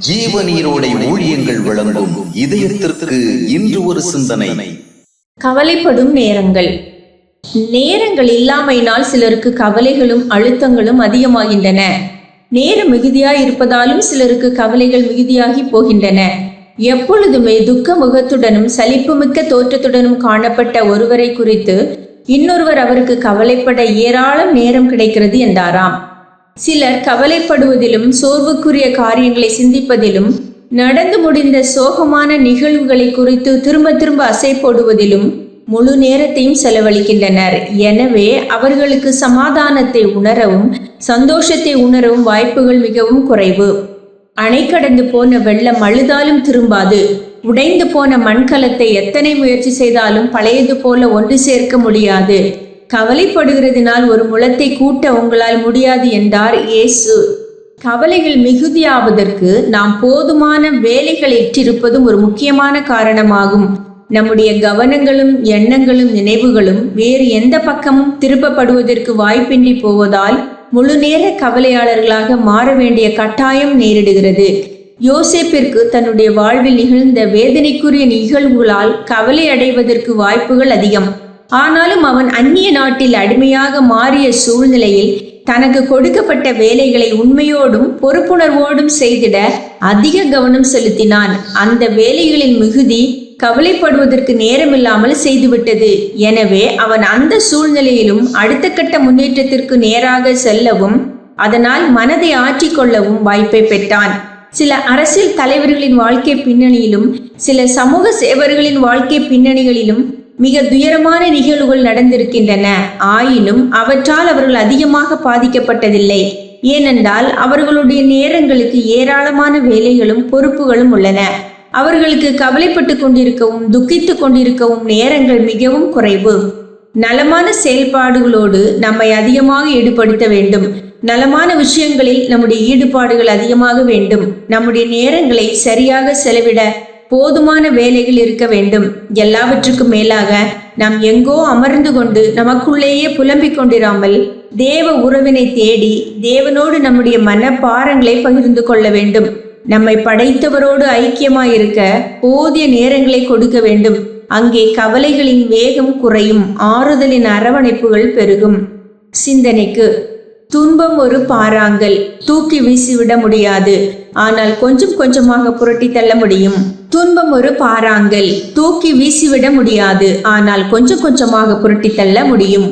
ஜீவநீரோடை ஊழியங்கள் வழங்கும் இதயத்திற்கு இன்று ஒரு சிந்தனை. கவலைப்படும் நேரங்கள். நேரங்கள் இல்லாமையினால் சிலருக்கு கவலைகளும் அழுத்தங்களும் அதிகமாகின்றன. நேரம் மிகுதியாய் இருப்பதாலும் சிலருக்கு கவலைகள் மிகுதியாகி போகின்றன. எப்பொழுதுமே துக்க முகத்துடனும் சலிப்புமிக்க தோற்றத்துடனும் காணப்பட்ட ஒருவரை குறித்து இன்னொருவர் அவருக்கு கவலைப்பட ஏராளம் நேரம் கிடைக்கிறது என்றாராம். சிலர் கவலைப்படுவதிலும் சோர்வுக்குரிய காரியங்களை சிந்திப்பதிலும் நடந்து முடிந்த சோகமான நிகழ்வுகளை குறித்து திரும்ப திரும்ப அசை போடுவதிலும் முழு நேரத்தையும் செலவழிக்கின்றனர். எனவே அவர்களுக்கு சமாதானத்தை உணரவும் சந்தோஷத்தை உணரவும் வாய்ப்புகள் மிகவும் குறைவு. அணை கடந்து போன வெள்ளம் அழுதாலும் திரும்பாது. உடைந்து போன மண்கலத்தை எத்தனை முயற்சி செய்தாலும் பழையது போல ஒன்று சேர்க்க முடியாது. கவலைப்படுகிறதினால் ஒரு முளத்தை கூட்ட உங்களால் முடியாது என்றார் இயேசு. கவலைகள் மிகுதியாவதற்கு நாம் போதுமான வேலைகள் ஏற்றிருப்பதும் ஒரு முக்கியமான காரணமாகும். நம்முடைய கவனங்களும் எண்ணங்களும் நினைவுகளும் வேறு எந்த பக்கமும் திருப்பப்படுவதற்கு வாய்ப்பின்றி போவதால் முழு நேர கவலையாளர்களாக மாற வேண்டிய கட்டாயம் நேரிடுகிறது. யோசேப்பிற்கு தன்னுடைய வாழ்வில் நிகழ்ந்த வேதனைக்குரிய நிகழ்வுகளால் கவலை அடைவதற்கு வாய்ப்புகள் அதிகம். ஆனாலும் அவன் அந்நிய நாட்டில் அடிமையாக மாறிய சூழ்நிலையில் தனக்கு கொடுக்கப்பட்ட வேலைகளை உண்மையோடும் பொறுப்புணர்வோடும் செய்திட அதிக கவனம் செலுத்தினான். அந்த வேலைகளின் மிகுதி கவலைப்படுவதற்கு நேரமில்லாமல் செய்துவிட்டது. எனவே அவன் அந்த சூழ்நிலையிலும் அடுத்த கட்ட முன்னேற்றத்திற்கு நேராக செல்லவும் அதனால் மனதை ஆற்றிக்கொள்ளவும் வாய்ப்பை பெற்றான். சில அரசியல் தலைவர்களின் வாழ்க்கை பின்னணியிலும் சில சமூக சேவர்களின் வாழ்க்கை பின்னணிகளிலும் மிக துயரமான நிகழ்வுகள் நடந்திருக்கின்றன. ஆயினும் அவற்றால் அவர்கள் அதிகமாக பாதிக்கப்பட்டதில்லை. ஏனென்றால் அவர்களுடைய நேரங்களுக்கு ஏராளமான வேலைகளும் பொறுப்புகளும் உள்ளன. அவர்களுக்கு கவலைப்பட்டு கொண்டிருக்கவும் துக்கித்து கொண்டிருக்கவும் நேரங்கள் மிகவும் குறைவு. நலமான செயல்பாடுகளோடு நம்மை அதிகமாக ஈடுபடுத்த வேண்டும். நலமான விஷயங்களில் நம்முடைய ஈடுபாடுகள் அதிகமாக வேண்டும். நம்முடைய நேரங்களை சரியாக செலவிட போதுமான வேலைகள் இருக்க வேண்டும். எல்லாவற்றுக்கும் மேலாக நாம் எங்கோ அமர்ந்து கொண்டு நமக்குள்ளேயே புலம்பிக் கொண்டிராமல் தேவ உறவினை தேடி தேவனோடு நம்முடைய மனப்பாரங்களை பகிர்ந்து கொள்ள வேண்டும். நம்மை படைத்தவரோடு ஐக்கியமாயிருக்க போதிய நேரங்களை கொடுக்க வேண்டும். அங்கே கவலைகளின் வேகம் குறையும், ஆறுதலின் அரவணைப்புகள் பெருகும். சிந்தனைக்கு: துன்பம் ஒரு பாறாங்கல், தூக்கி வீசிவிட முடியாது, ஆனால் கொஞ்சம் கொஞ்சமாக புரட்டி தள்ள முடியும். துன்பம் ஒரு பாறாங்கல், தூக்கி வீசிவிட முடியாது, ஆனால் கொஞ்சம் கொஞ்சமாக புரட்டி தள்ள முடியும்.